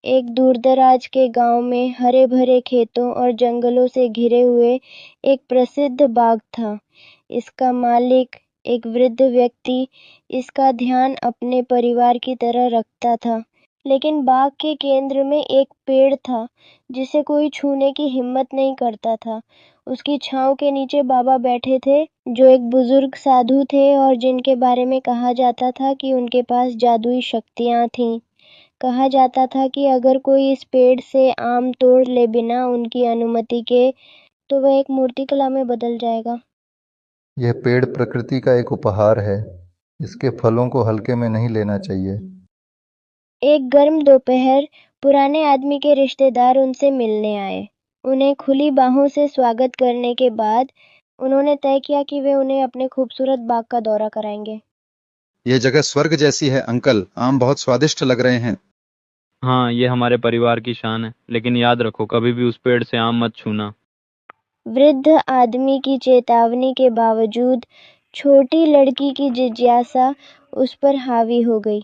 एक दूरदराज के गांव में हरे भरे खेतों और जंगलों से घिरे हुए एक प्रसिद्ध बाग था। इसका मालिक, एक वृद्ध व्यक्ति, इसका ध्यान अपने परिवार की तरह रखता था। लेकिन बाग के केंद्र में एक पेड़ था जिसे कोई छूने की हिम्मत नहीं करता था। उसकी छांव के नीचे बाबा बैठे थे, जो एक बुजुर्ग साधु थे और जिनके बारे में कहा जाता था कि उनके पास जादुई शक्तियां थीं। कहा जाता था कि अगर कोई इस पेड़ से आम तोड़ ले बिना उनकी अनुमति के, तो वह एक मूर्तिकला में बदल जाएगा। यह पेड़ प्रकृति का एक उपहार है। इसके फलों को हल्के में नहीं लेना चाहिए। एक गर्म दोपहर पुराने आदमी के रिश्तेदार उनसे मिलने आए। उन्हें खुली बाहों से स्वागत करने के बाद उन्होंने तय किया कि वे उन्हें अपने खूबसूरत बाग का दौरा कराएंगे। ये जगह स्वर्ग जैसी है अंकल, आम बहुत स्वादिष्ट लग रहे हैं। हाँ, ये हमारे परिवार की शान है, लेकिन याद रखो कभी भी उस पेड़ से आम मत छूना। वृद्ध आदमी की चेतावनी के बावजूद छोटी लड़की की जिज्ञासा उस पर हावी हो गई।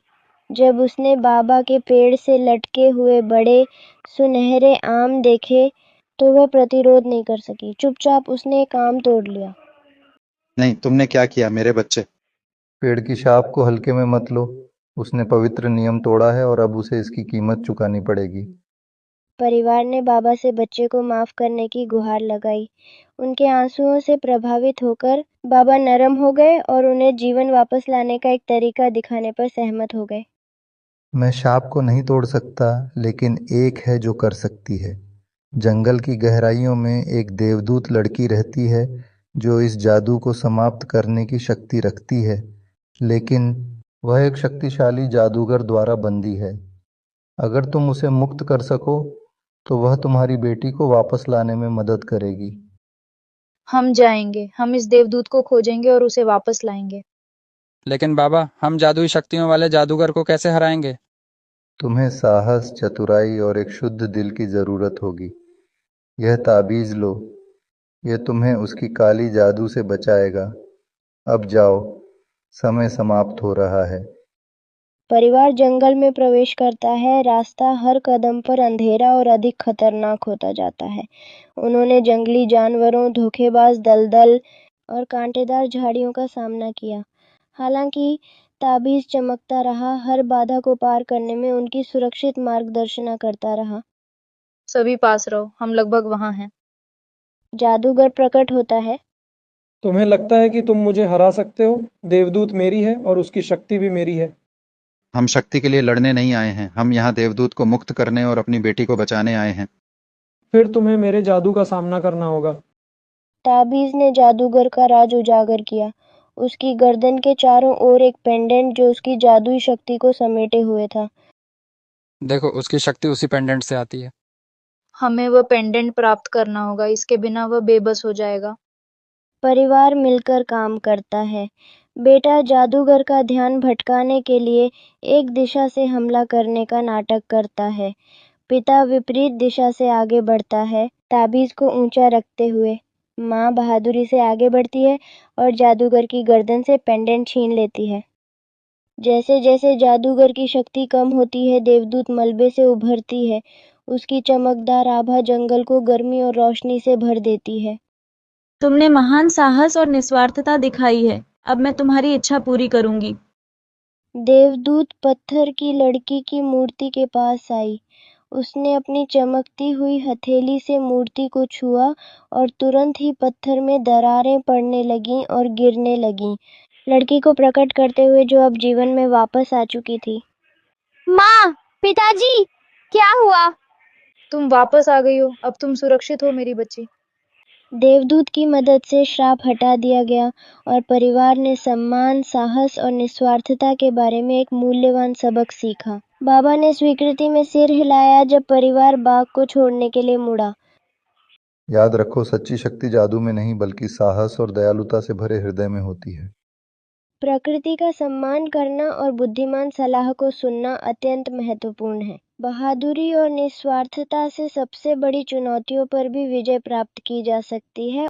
जब उसने बाबा के पेड़ से लटके हुए बड़े सुनहरे आम देखे, तो वह प्रतिरोध नहीं कर सकी। चुपचाप उसने एक आम तोड़ लिया। नहीं, तुमने क्या किया मेरे बच्चे? पेड़ की शाप को हल्के में मत लो। उसने पवित्र नियम तोड़ा है और अब उसे इसकी कीमत चुकानी पड़ेगी। परिवार ने बाबा से बच्चे को माफ करने की गुहार लगाई। उनके आंसुओं से प्रभावित होकर बाबा नरम हो गए और उन्हें जीवन वापस लाने का एक तरीका दिखाने पर सहमत हो गए। मैं शाप को नहीं तोड़ सकता, लेकिन एक है जो कर सकती है। जंगल की गहराइयों में एक देवदूत लड़की रहती है जो इस जादू को समाप्त करने की शक्ति रखती है, लेकिन वह एक शक्तिशाली जादूगर द्वारा बंदी है। अगर तुम उसे मुक्त कर सको तो वह तुम्हारी बेटी को वापस लाने में मदद करेगी। हम जाएंगे, हम इस देवदूत को खोजेंगे और उसे वापस लाएंगे। लेकिन बाबा, हम जादुई शक्तियों वाले जादूगर को कैसे हराएंगे? तुम्हें साहस, चतुराई और एक शुद्ध दिल की जरूरत होगी। यह ताबीज लो, यह तुम्हें उसकी काली जादू से बचाएगा। अब जाओ, समय समाप्त हो रहा है। परिवार जंगल में प्रवेश करता है। रास्ता हर कदम पर अंधेरा और अधिक खतरनाक होता जाता है। उन्होंने जंगली जानवरों, धोखेबाज दलदल और कांटेदार झाड़ियों का सामना किया। हालांकि ताबीज चमकता रहा, हर बाधा को पार करने में उनकी सुरक्षित मार्गदर्शन करता रहा। सभी पास रहो, हम लगभग वहां हैं। जादूगर प्रकट होता है। तुम्हें लगता है कि तुम मुझे हरा सकते हो? देवदूत मेरी है और उसकी शक्ति भी मेरी है। हम शक्ति के लिए लड़ने नहीं आए हैं, हम यहाँ देवदूत को मुक्त करने और अपनी बेटी को बचाने आए हैं। फिर तुम्हें मेरे जादू का सामना करना होगा। ताबीज ने जादूगर का राज उजागर किया। उसकी गर्दन के चारों ओर एक पेंडेंट जो उसकी जादुई शक्ति को समेटे हुए था। देखो, उसकी शक्ति उसी पेंडेंट से आती है। हमें वह पेंडेंट प्राप्त करना होगा, इसके बिना वह बेबस हो जाएगा। परिवार मिलकर काम करता है। बेटा जादूगर का ध्यान भटकाने के लिए एक दिशा से हमला करने का नाटक करता है। पिता विपरीत दिशा से आगे बढ़ता है, ताबीज को ऊंचा रखते हुए। माँ बहादुरी से आगे बढ़ती है और जादूगर की गर्दन से पेंडेंट छीन लेती है। जैसे जैसे जादूगर की शक्ति कम होती है, देवदूत मलबे से उभरती है। उसकी चमकदार आभा जंगल को गर्मी और रोशनी से भर देती है। तुमने महान साहस और निस्वार्थता दिखाई है। अब मैं तुम्हारी इच्छा पूरी करूंगी। देवदूत पत्थर की लड़की की मूर्ति के पास आई। उसने अपनी चमकती हुई हथेली से मूर्ति को छुआ और तुरंत ही पत्थर में दरारें पड़ने लगीं और गिरने लगीं, लड़की को प्रकट करते हुए जो अब जीवन में वापस आ चुकी थी। माँ, पिताजी, क्या हुआ? तुम वापस आ गई हो, अब तुम सुरक्षित हो मेरी बच्ची। देवदूत की मदद से श्राप हटा दिया गया और परिवार ने सम्मान, साहस और निस्वार्थता के बारे में एक मूल्यवान सबक सीखा। बाबा ने स्वीकृति में सिर हिलाया जब परिवार बाग को छोड़ने के लिए मुड़ा। याद रखो, सच्ची शक्ति जादू में नहीं बल्कि साहस और दयालुता से भरे हृदय में होती है। प्रकृति का सम्मान करना और बुद्धिमान सलाह को सुनना अत्यंत महत्वपूर्ण है। बहादुरी और निस्वार्थता से सबसे बड़ी चुनौतियों पर भी विजय प्राप्त की जा सकती है।